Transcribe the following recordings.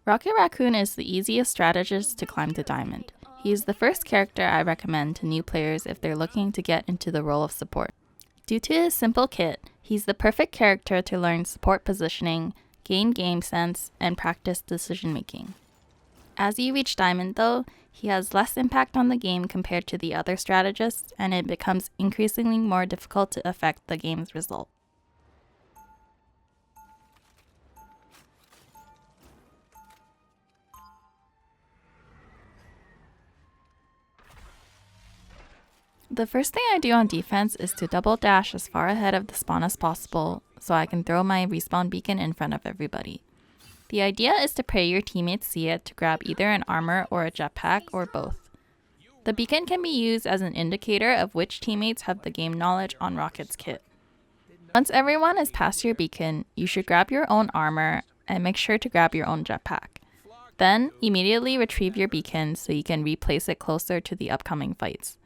Rocket Raccoon is the easiest strategist to climb to Diamond. He is the first character I recommend to new players if they're looking to get into the role of support. Due to his simple kit, he's the perfect character to learn support positioning, gain game sense, and practice decision making. As you reach Diamond though, he has less impact on the game compared to the other strategists, and it becomes increasingly more difficult to affect the game's result. The first thing I do on defense is to double dash as far ahead of the spawn as possible so I can throw my respawn beacon in front of everybody. The idea is to pray your teammates see it to grab either an armor or a jetpack or both. The beacon can be used as an indicator of which teammates have the game knowledge on Rocket's kit. Once everyone is past your beacon, you should grab your own armor and make sure to grab your own jetpack. Then, immediately retrieve your beacon so you can replace it closer to the upcoming fights.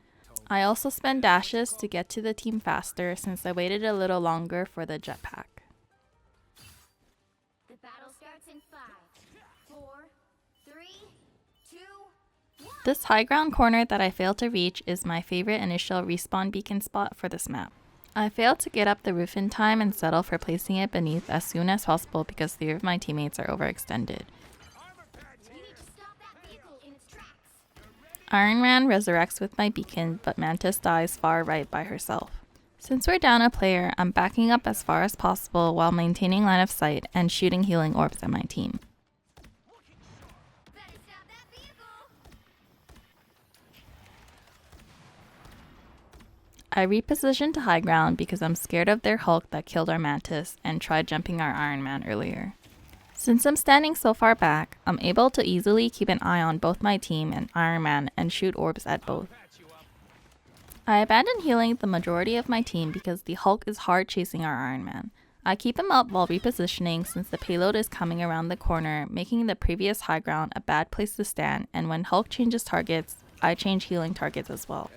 I also spend dashes to get to the team faster since I waited a little longer for the jetpack. The battle starts in 5, 4, 3, 2, 1. This high ground corner that I failed to reach is my favorite initial respawn beacon spot for this map. I failed to get up the roof in time and settle for placing it beneath as soon as possible because 3 of my teammates are overextended. Iron Man resurrects with my beacon, but Mantis dies far right by herself. Since we're down a player, I'm backing up as far as possible while maintaining line of sight and shooting healing orbs at my team. I repositioned to high ground because I'm scared of their Hulk that killed our Mantis and tried jumping our Iron Man earlier. Since I'm standing so far back, I'm able to easily keep an eye on both my team and Iron Man and shoot orbs at both. I abandoned healing the majority of my team because the Hulk is hard chasing our Iron Man. I keep him up while repositioning since the payload is coming around the corner, making the previous high ground a bad place to stand, and when Hulk changes targets, I change healing targets as well.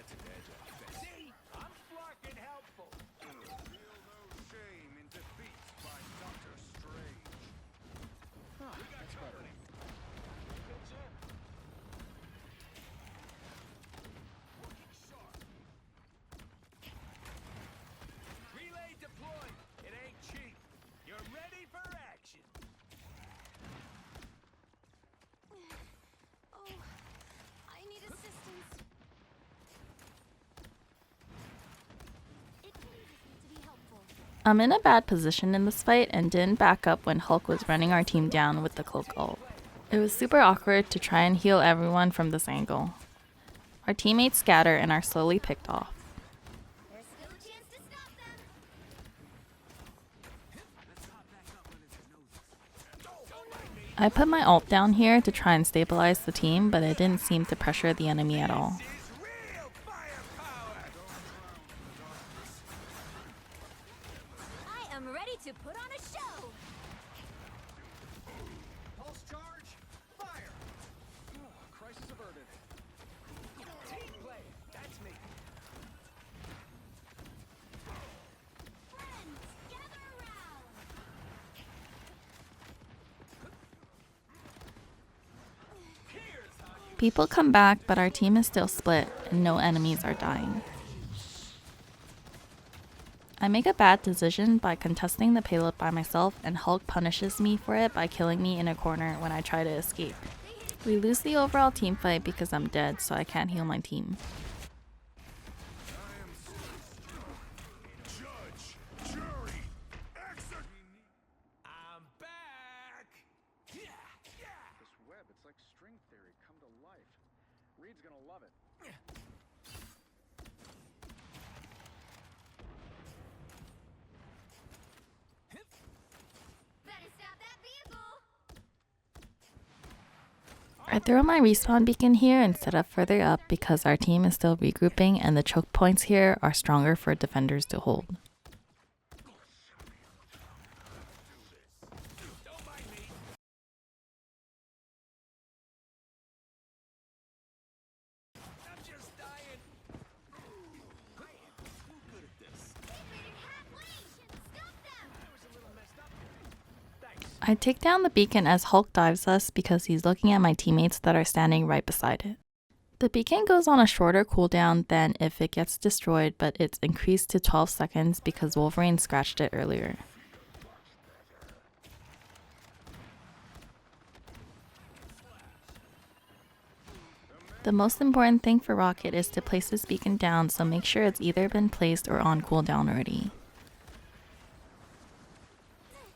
I'm in a bad position in this fight and didn't back up when Hulk was running our team down with the cloak ult. It was super awkward to try and heal everyone from this angle. Our teammates scatter and are slowly picked off. I put my ult down here to try and stabilize the team, but it didn't seem to pressure the enemy at all. To put on a show. Pulse charge, fire. Crisis averted. Team play, that's me. Friends, gather around. People come back, but our team is still split and no enemies are dying. I make a bad decision by contesting the payload by myself, and Hulk punishes me for it by killing me in a corner when I try to escape. We lose the overall team fight because I'm dead, so I can't heal my team. Judge, jury, execute. I'm back. Yeah. This web, it's like string theory come to life. Reed's gonna love it. I throw my respawn beacon here instead of further up because our team is still regrouping and the choke points here are stronger for defenders to hold. I take down the beacon as Hulk dives us because he's looking at my teammates that are standing right beside it. The beacon goes on a shorter cooldown than if it gets destroyed, but it's increased to 12 seconds because Wolverine scratched it earlier. The most important thing for Rocket is to place this beacon down, so make sure it's either been placed or on cooldown already.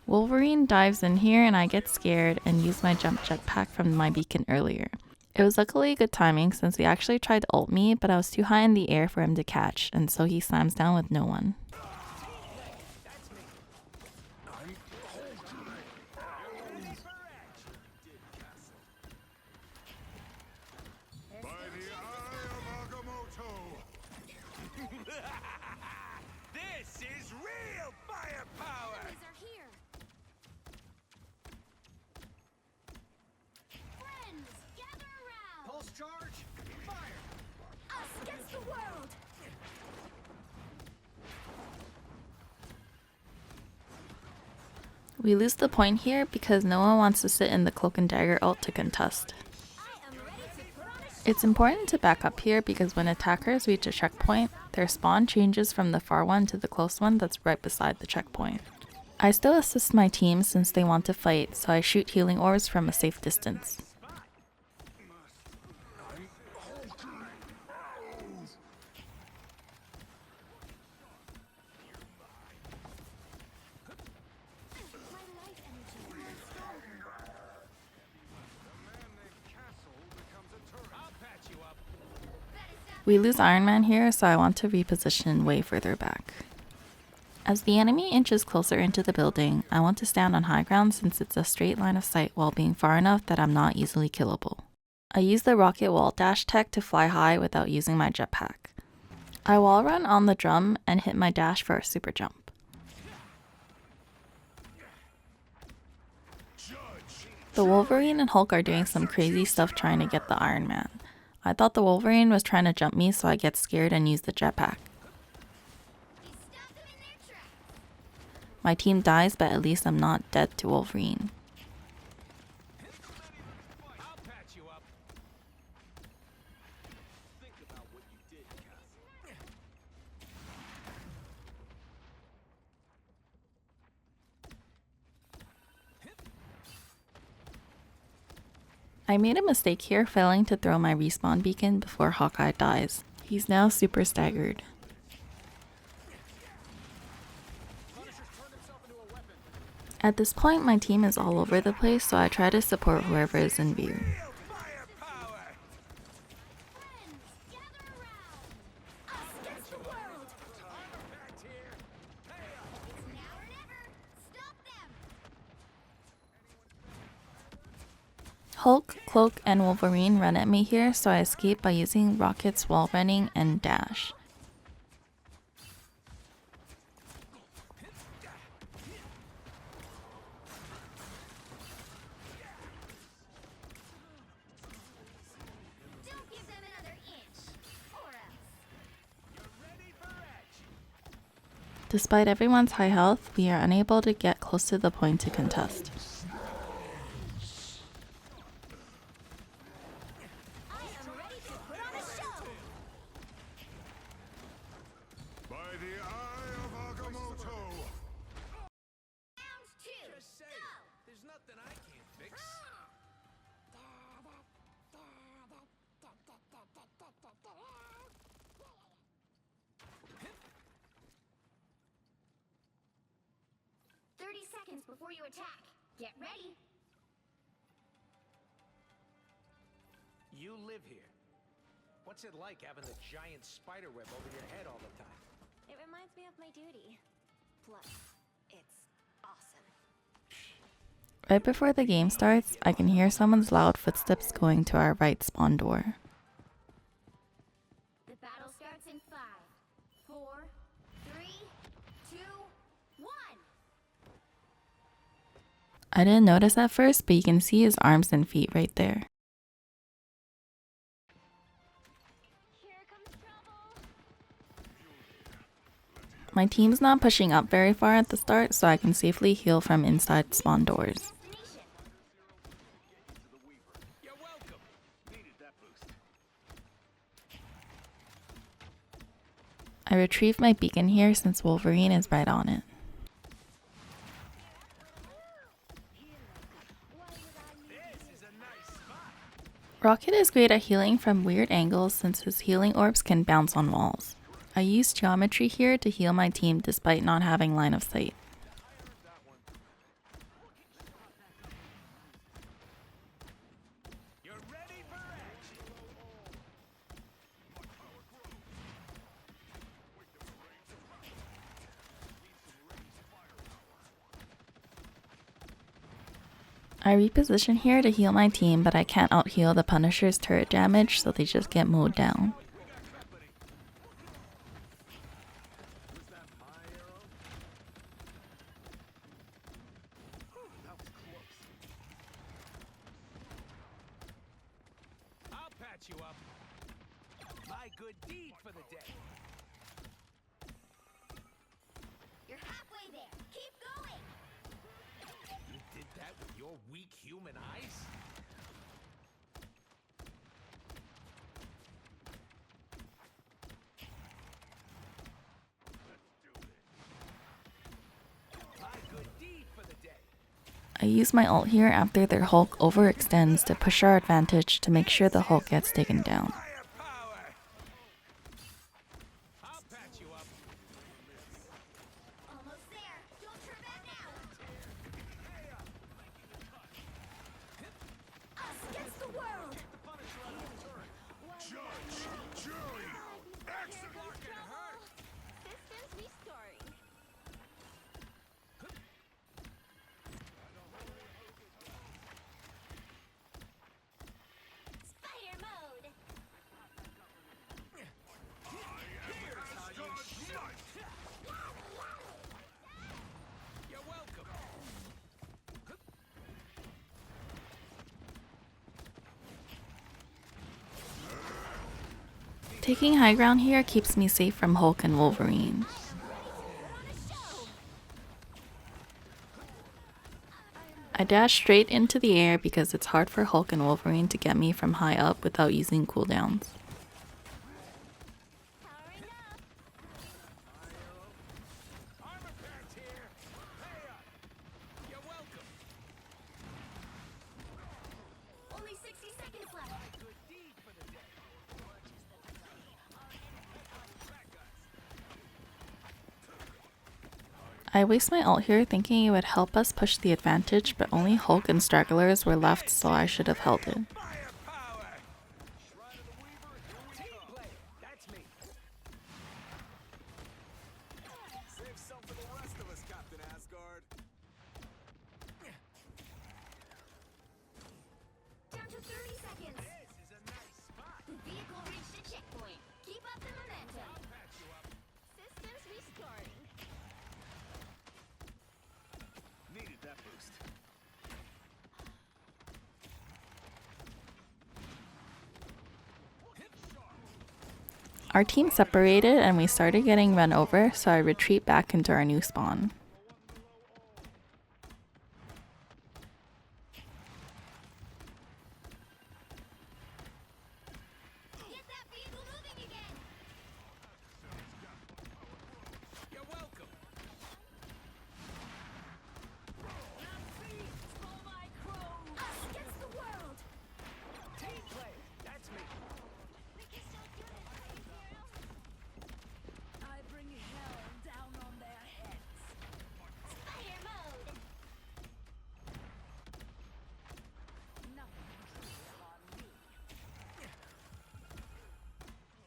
Wolverine dives in here and I get scared and use my jump jetpack from my beacon earlier. It was luckily good timing since he actually tried to ult me, but I was too high in the air for him to catch, and so he slams down with no one. This is real firepower! Enemies are here. Friends, gather around. Pulse charge, fire! Us against the world. We lose the point here because no one wants to sit in the cloak and dagger ult to contest. I am ready to put on a show. It's important to back up here because when attackers reach a checkpoint, their spawn changes from the far one to the close one that's right beside the checkpoint. I still assist my team since they want to fight, so I shoot healing orbs from a safe distance. My life energy grows stronger. Man named Castle becomes a turret. I'll patch you up. We lose Iron Man here, so I want to reposition way further back. As the enemy inches closer into the building, I want to stand on high ground since it's a straight line of sight while being far enough that I'm not easily killable. I use the rocket wall dash tech to fly high without using my jetpack. I wall run on the drum and hit my dash for a super jump. The Wolverine and Hulk are doing some crazy stuff trying to get the Iron Man. I thought the Wolverine was trying to jump me, so I get scared and use the jetpack. We stop them in their tracks. My team dies, but at least I'm not dead to Wolverine. I'll patch you up. Think about what you did, Castle. I made a mistake here, failing to throw my respawn beacon before Hawkeye dies. He's now super staggered. At this point, my team is all over the place, so I try to support whoever is in view. Real firepower! Friends, gather around. Us against the world. Back here. It's now or never. Stop them. Hulk, Cloak, and Wolverine run at me here, so I escape by using Rocket's wall running and dash. Don't give them another inch, or else. Ready for action. Despite everyone's high health, we are unable to get close to the point to contest. I am ready to put on a show. By the eye of Agamotto. Round two. Just say, there's nothing I can't fix. 30 seconds before you attack. Get ready. You live here. What's it like having a giant spider web over your head all the time? It reminds me of my duty. Plus, it's awesome. Right before the game starts, I can hear someone's loud footsteps going to our right spawn door. The battle starts in 5, 4, 3, 2, 1. I didn't notice at first, but you can see his arms and feet right there. Here comes trouble. My team's not pushing up very far at the start, so I can safely heal from inside spawn doors. I retrieved my beacon here since Wolverine is right on it. Rocket is great at healing from weird angles since his healing orbs can bounce on walls. I used geometry here to heal my team despite not having line of sight. You're ready for action. I reposition here to heal my team, but I can't out-heal the Punisher's turret damage, so they just get mowed down. I'll patch you up. My good deed for the day. You're halfway there. Keep going. You did that with your weak human eyes? My good deed for the day. I use my ult here after their Hulk overextends to push our advantage to make sure the Hulk gets taken down. Firepower! I'll patch you up. Almost there. Don't turn back now. Us against the world. Judge, jury, execute. Systems restoring. Spider mode. You're welcome. Taking high ground here keeps me safe from Hulk and Wolverine. I dash straight into the air because it's hard for Hulk and Wolverine to get me from high up without using cooldowns. Powering up. Armor patch here. Pay up. You're welcome. Only 60 seconds left. Good deed for the day. I waste my ult here thinking it would help us push the advantage, but only Hulk and stragglers were left, so I should have held it. Firepower! Team play. That's me. Save some for the rest of us, Captain Asgard. Down to 30 seconds. This is a nice spot. The vehicle reached a checkpoint. Keep up the momentum. Patch you up. Systems restoring. Needed that boost. Our team separated and we started getting run over, so I retreat back into our new spawn. Get that vehicle moving again. You're welcome. Us against the world. Team play. That's me. We can still do this, right, hero? I bring hell down on their heads. Spider mode. Nothing intrudes on me.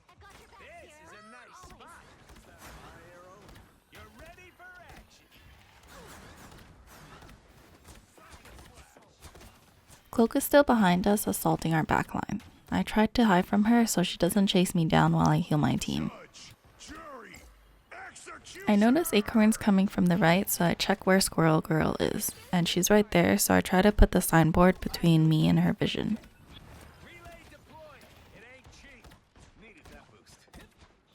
I got your back, This hero. is a nice Always. spot. You're ready for action. Cloak is still behind us, assaulting our backline. I tried to hide from her so she doesn't chase me down while I heal my team. Judge, jury, execute. I notice Acorn's coming from the right, so I check where Squirrel Girl is, and she's right there, so I try to put the signboard between me and her vision. Relay deployed. It ain't cheap. Needed that boost.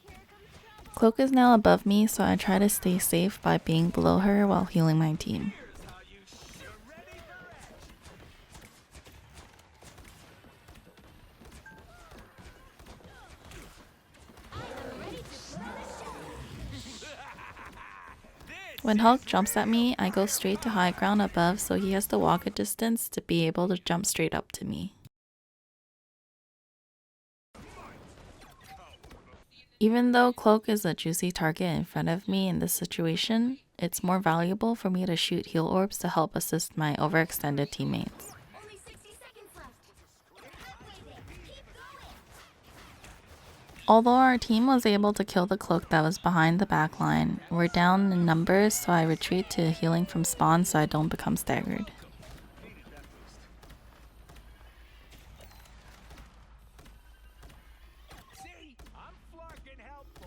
Here comes trouble. Cloak is now above me, so I try to stay safe by being below her while healing my team. You're ready for action. I am ready to throw the show. When Hulk jumps at me, I go straight to high ground above so he has to walk a distance to be able to jump straight up to me. Even though Cloak is a juicy target in front of me in this situation, it's more valuable for me to shoot heal orbs to help assist my overextended teammates. Only 60 seconds left. You're halfway there. Keep going. Although our team was able to kill the Cloak that was behind the backline, we're down in numbers, so I retreat to healing from spawn so I don't become staggered. See? I'm fucking helpful.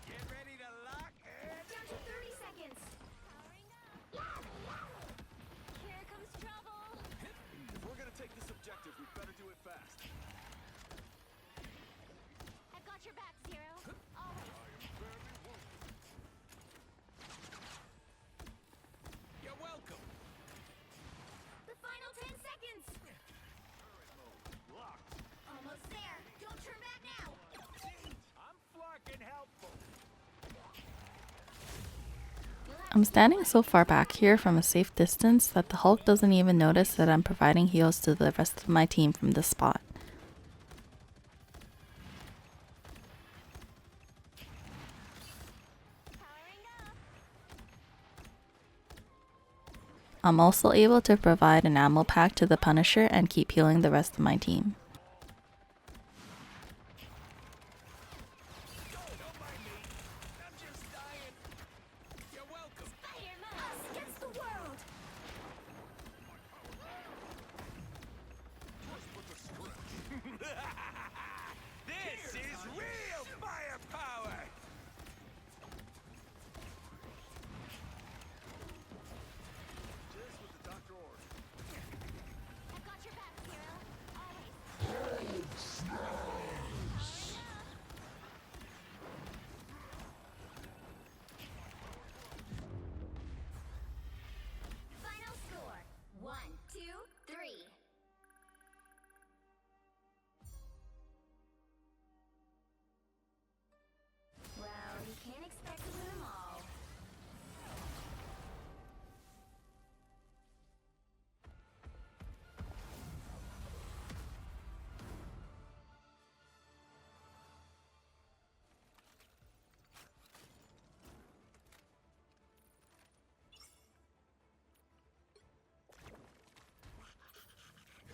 Get ready to lock in. Down to 30 seconds. Here comes trouble. If we're gonna take this objective, we better do it fast. I've got your back, Zero. Always. You're welcome. The final 10 seconds. Almost there. Don't turn back now. I'm fucking helpful. I'm standing so far back here from a safe distance that the Hulk doesn't even notice that I'm providing heals to the rest of my team from this spot. Powering up. I'm also able to provide an ammo pack to the Punisher and keep healing the rest of my team.